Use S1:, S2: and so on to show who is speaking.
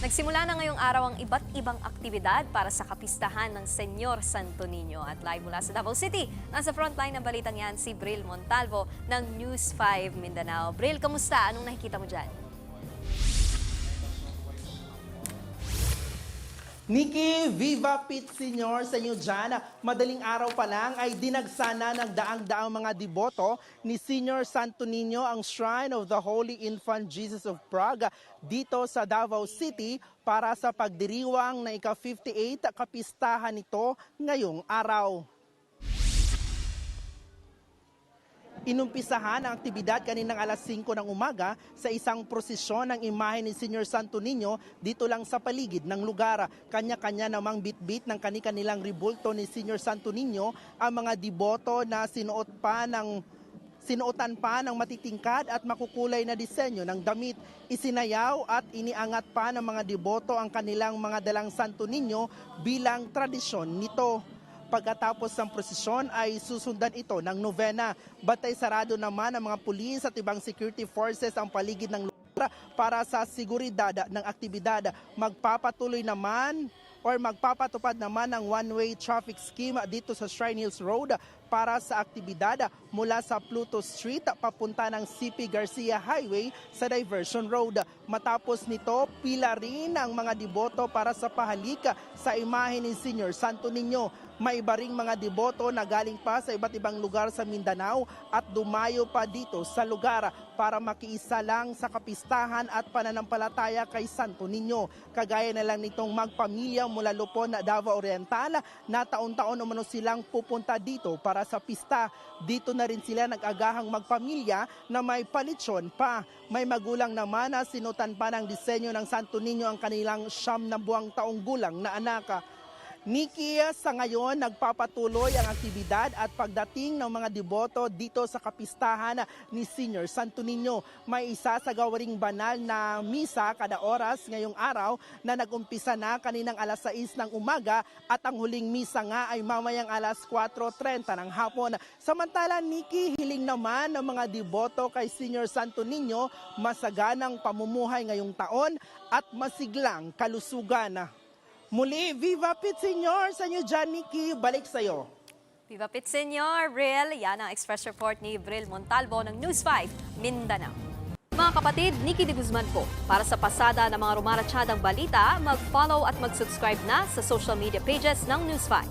S1: Nagsimula na ngayong araw ang iba't ibang aktibidad para sa kapistahan ng Senyor Santo Niño. At live mula sa Davao City, nasa frontline ng balitang yan si Bril Montalvo ng News 5 Mindanao. Bril, kamusta? Anong nakikita mo dyan?
S2: Nikki, Viva Pit Senior sa inyo dyan. Madaling araw pa lang ay dinagsana ng daang-daang mga deboto ni Senior Santo Niño ang Shrine of the Holy Infant Jesus of Prague dito sa Davao City para sa pagdiriwang na ika-58 kapistahan nito ngayong araw. Inumpisahan ang aktibidad kaninang alas 5 ng umaga sa isang prosesyon ng imahe ni Senior Santo Niño dito lang sa paligid ng lugar. Kanya-kanya namang bitbit ng kanilang ribulto ni Senior Santo Niño ang mga deboto na sinuotan pa ng matitingkad at makukulay na disenyo ng damit. Isinayaw at iniangat pa ng mga deboto ang kanilang mga dalang Santo Niño bilang tradisyon nito. Pagkatapos ng prosesyon ay susundan ito ng novena. Bantay sarado naman ang mga pulis at ibang security forces ang paligid ng lugar para sa seguridad ng aktibidad. Magpapatuloy naman magpapatupad naman ng one-way traffic scheme dito sa Shrine Hills Road para sa aktibidad mula sa Pluto Street papunta ng CP Garcia Highway sa Diversion Road. Matapos nito, pila rin ang mga deboto para sa pahalik sa imahe ni Senior Santo Niño. May iba ring mga deboto na galing pa sa iba't ibang lugar sa Mindanao at dumayo pa dito sa lugar para makiisa lang sa kapistahan at pananampalataya kay Santo Niño. Kagaya na lang nitong magpamilya mula Lupon, Davao Oriental na taon-taon umano silang pupunta dito para sa pista. Dito na rin sila nag-agahang magpamilya na may palitsyon pa. May magulang naman na sinutan pa ng disenyo ng Santo Niño ang kanilang 9 na buwang taong gulang na anak. Nikki, sa ngayon nagpapatuloy ang aktibidad at pagdating ng mga deboto dito sa kapistahan ni Senior Santo Niño. May isa sa gawaring banal na misa kada oras ngayong araw na nag-umpisa na kaninang alas 6 ng umaga at ang huling misa nga ay mamayang alas 4:30 ng hapon. Samantala, Nikki, hiling naman ng mga deboto kay Senior Santo Niño masaganang pamumuhay ngayong taon at masiglang kalusugan. Muli, Viva Pit Senior sa inyo dyan, Nikki. Balik sa'yo.
S1: Viva Pit Senyor, Bril. Yan ang express report ni Bril Montalvo ng News 5 Mindanao. Mga kapatid, Nikki de Guzman po. Para sa pasada ng mga rumaratsyadang balita, mag-follow at mag-subscribe na sa social media pages ng News 5.